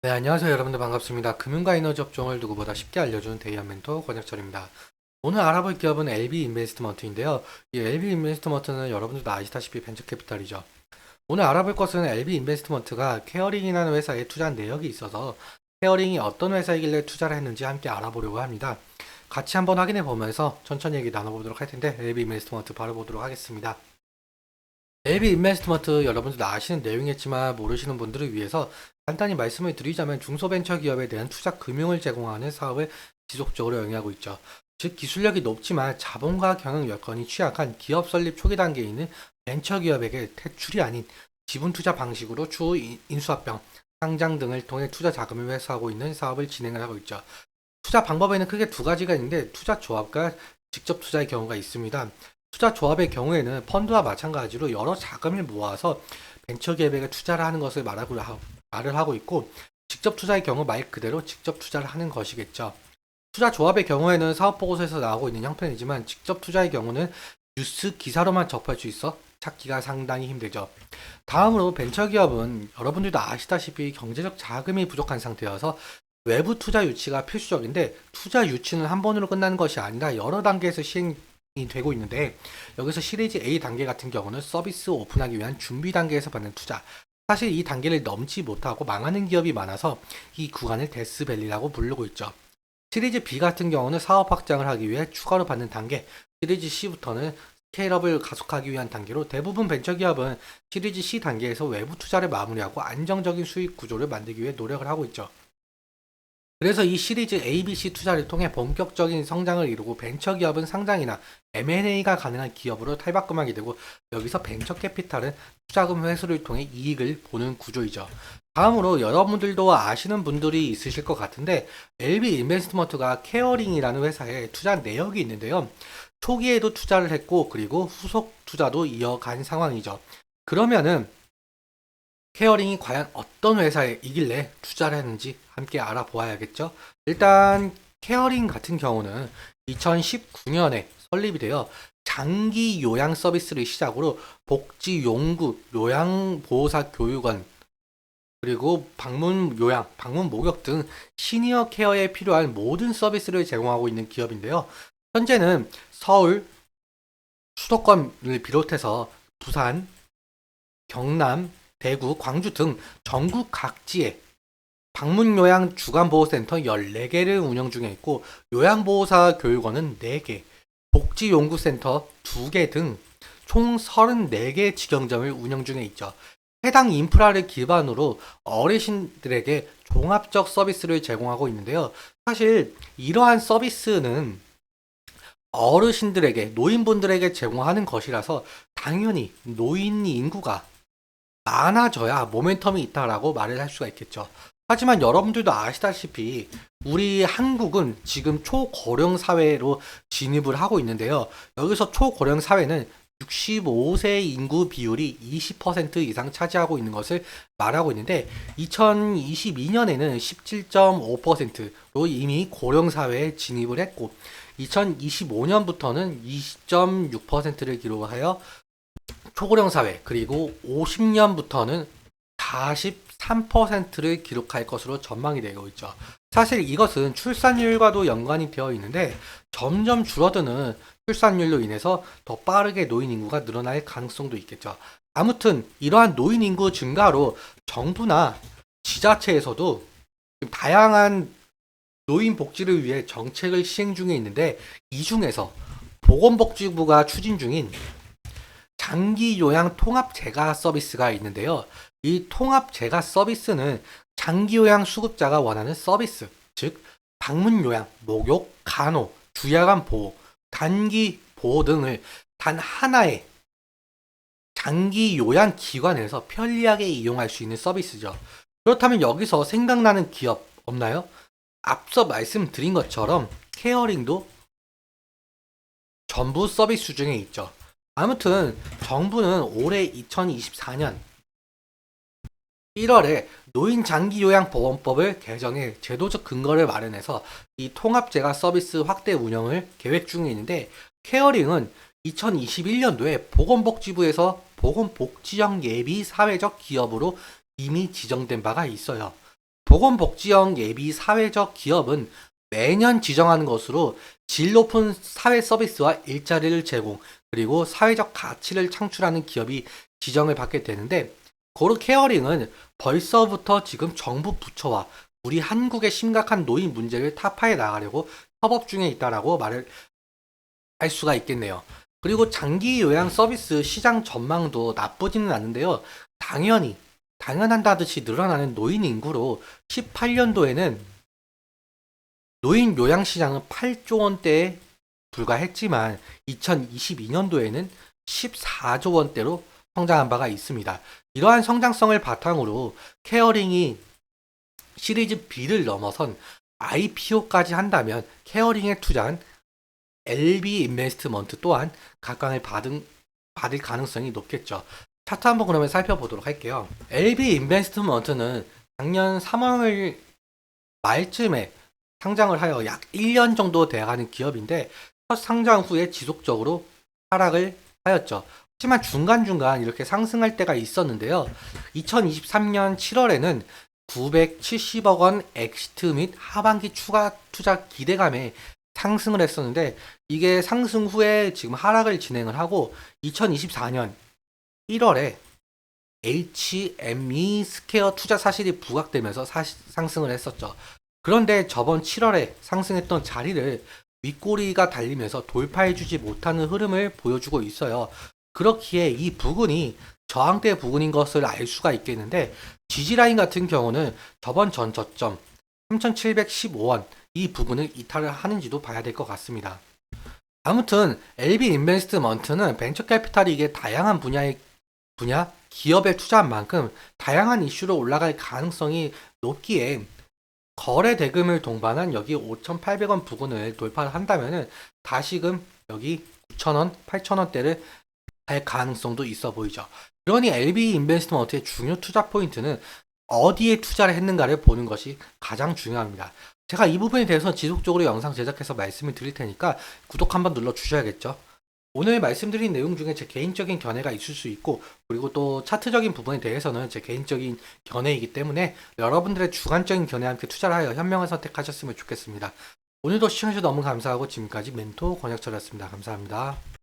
네, 안녕하세요. 여러분들 반갑습니다. 금융과 에너지 업종을 누구보다 쉽게 알려주는 데이한 멘토 권혁철입니다. 오늘 알아볼 기업은 LB 인베스트먼트인데요. 이 LB 인베스트먼트는 여러분들도 아시다시피 벤처캐피탈이죠. 오늘 알아볼 것은 LB 인베스트먼트가 케어링이라는 회사에 투자한 내역이 있어서 케어링이 어떤 회사이길래 투자를 했는지 함께 알아보려고 합니다. 같이 한번 확인해 보면서 천천히 얘기 나눠보도록 할 텐데 LB 인베스트먼트 바로 보도록 하겠습니다. LB 인베스트먼트 여러분들도 아시는 내용이겠지만 모르시는 분들을 위해서 간단히 말씀을 드리자면 중소벤처기업에 대한 투자 금융을 제공하는 사업을 지속적으로 영위하고 있죠. 즉 기술력이 높지만 자본과 경영 여건이 취약한 기업 설립 초기 단계에 있는 벤처기업에게 퇴출이 아닌 지분 투자 방식으로 추후 인수합병, 상장 등을 통해 투자 자금을 회수하고 있는 사업을 진행을 하고 있죠. 투자 방법에는 크게 두 가지가 있는데 투자 조합과 직접 투자의 경우가 있습니다. 투자 조합의 경우에는 펀드와 마찬가지로 여러 자금을 모아서 벤처기업에게 투자를 하는 것을 말을 하고 있고, 직접 투자의 경우 말 그대로 직접 투자를 하는 것이겠죠. 투자 조합의 경우에는 사업 보고서에서 나오고 있는 형편이지만 직접 투자의 경우는 뉴스 기사로만 접할 수 있어 찾기가 상당히 힘들죠. 다음으로 벤처기업은 여러분들도 아시다시피 경제적 자금이 부족한 상태여서 외부 투자 유치가 필수적인데, 투자 유치는 한 번으로 끝나는 것이 아니라 여러 단계에서 시행이 되고 있는데, 여기서 시리즈 A 단계 같은 경우는 서비스 오픈하기 위한 준비 단계에서 받는 투자, 사실 이 단계를 넘지 못하고 망하는 기업이 많아서 이 구간을 데스밸리라고 부르고 있죠. 시리즈 B 같은 경우는 사업 확장을 하기 위해 추가로 받는 단계, 시리즈 C부터는 스케일업을 가속하기 위한 단계로, 대부분 벤처기업은 시리즈 C 단계에서 외부 투자를 마무리하고 안정적인 수익 구조를 만들기 위해 노력을 하고 있죠. 그래서 이 시리즈 ABC 투자를 통해 본격적인 성장을 이루고 벤처기업은 상장이나 M&A가 가능한 기업으로 탈바꿈하게 되고, 여기서 벤처캐피탈은 투자금 회수를 통해 이익을 보는 구조이죠. 다음으로 여러분들도 아시는 분들이 있으실 것 같은데, LB 인베스트먼트가 케어링이라는 회사에 투자한 내역이 있는데요. 초기에도 투자를 했고 그리고 후속 투자도 이어간 상황이죠. 그러면은 케어링이 과연 어떤 회사에 이길래 투자를 했는지 함께 알아보아야겠죠. 일단 케어링 같은 경우는 2019년에 설립이 되어 장기 요양 서비스를 시작으로 복지 용구, 요양보호사 교육원, 그리고 방문 요양, 방문 목욕 등 시니어 케어에 필요한 모든 서비스를 제공하고 있는 기업인데요. 현재는 서울 수도권을 비롯해서 부산, 경남, 대구, 광주 등 전국 각지에 방문요양 주간보호센터 14개를 운영 중에 있고, 요양보호사 교육원은 4개, 복지연구센터 2개 등 총 34개 직영점을 운영 중에 있죠. 해당 인프라를 기반으로 어르신들에게 종합적 서비스를 제공하고 있는데요. 사실 이러한 서비스는 어르신들에게, 노인분들에게 제공하는 것이라서 당연히 노인 인구가 많아져야 모멘텀이 있다라고 말을 할 수가 있겠죠. 하지만 여러분들도 아시다시피 우리 한국은 지금 초고령 사회로 진입을 하고 있는데요. 여기서 초고령 사회는 65세 인구 비율이 20% 이상 차지하고 있는 것을 말하고 있는데, 2022년에는 17.5%로 이미 고령 사회에 진입을 했고, 2025년부터는 20.6%를 기록하여 초고령 사회, 그리고 50년부터는 43%를 기록할 것으로 전망이 되고 있죠. 사실 이것은 출산율과도 연관이 되어 있는데, 점점 줄어드는 출산율로 인해서 더 빠르게 노인 인구가 늘어날 가능성도 있겠죠. 아무튼 이러한 노인 인구 증가로 정부나 지자체에서도 다양한 노인 복지를 위해 정책을 시행 중에 있는데, 이 중에서 보건복지부가 추진 중인 장기 요양 통합 재가 서비스가 있는데요. 이 통합 재가 서비스는 장기 요양 수급자가 원하는 서비스, 즉 방문 요양, 목욕, 간호, 주야간 보호, 단기 보호 등을 단 하나의 장기 요양 기관에서 편리하게 이용할 수 있는 서비스죠. 그렇다면 여기서 생각나는 기업 없나요? 앞서 말씀드린 것처럼 케어링도 전부 서비스 중에 있죠. 아무튼 정부는 올해 2024년 1월에 노인 장기 요양 보건법을 개정해 제도적 근거를 마련해서 이 통합재가 서비스 확대 운영을 계획 중에 있는데, 케어링은 2021년도에 보건복지부에서 보건복지형 예비 사회적 기업으로 이미 지정된 바가 있어요. 보건복지형 예비 사회적 기업은 매년 지정하는 것으로 질 높은 사회 서비스와 일자리를 제공, 그리고 사회적 가치를 창출하는 기업이 지정을 받게 되는데, 고르 케어링은 벌써부터 지금 정부 부처와 우리 한국의 심각한 노인 문제를 타파해 나가려고 협업 중에 있다라고 말을 할 수가 있겠네요. 그리고 장기 요양 서비스 시장 전망도 나쁘지는 않은데요. 당연한다듯이 늘어나는 노인 인구로 18년도에는 노인 요양 시장은 8조 원대에 불과했지만 2022년도에는 14조 원대로 성장한 바가 있습니다. 이러한 성장성을 바탕으로 케어링이 시리즈 B를 넘어선 IPO까지 한다면 케어링에 투자한 LB 인베스트먼트 또한 각광을 받을 가능성이 높겠죠. 차트 한번 그러면 살펴보도록 할게요. LB 인베스트먼트는 작년 3월 말쯤에 상장을 하여 약 1년 정도 돼가는 기업인데, 첫 상장 후에 지속적으로 하락을 하였죠. 하지만 중간중간 이렇게 상승할 때가 있었는데요. 2023년 7월에는 970억 원 엑시트 및 하반기 추가 투자 기대감에 상승을 했었는데, 이게 상승 후에 지금 하락을 진행을 하고 2024년 1월에 HME 스퀘어 투자 사실이 부각되면서 상승을 했었죠. 그런데 저번 7월에 상승했던 자리를 윗꼬리가 달리면서 돌파해주지 못하는 흐름을 보여주고 있어요. 그렇기에 이 부근이 저항대 부근인 것을 알 수가 있겠는데, 지지라인 같은 경우는 저번 전 저점 3,715원 이 부분을 이탈을 하는지도 봐야 될 것 같습니다. 아무튼 LB 인베스트먼트는 벤처 캐피탈이 이게 다양한 기업에 투자한 만큼 다양한 이슈로 올라갈 가능성이 높기에, 거래 대금을 동반한 여기 5,800원 부근을 돌파한다면은 다시금 여기 9,000원, 8,000원대를 갈 가능성도 있어 보이죠. 그러니 LB 인베스트먼트의 중요 투자 포인트는 어디에 투자를 했는가를 보는 것이 가장 중요합니다. 제가 이 부분에 대해서 지속적으로 영상 제작해서 말씀을 드릴 테니까 구독 한번 눌러 주셔야겠죠. 오늘 말씀드린 내용 중에 제 개인적인 견해가 있을 수 있고, 그리고 또 차트적인 부분에 대해서는 제 개인적인 견해이기 때문에 여러분들의 주관적인 견해와 함께 투자를 하여 현명한 선택하셨으면 좋겠습니다. 오늘도 시청해주셔서 너무 감사하고, 지금까지 멘토 권혁철이었습니다. 감사합니다.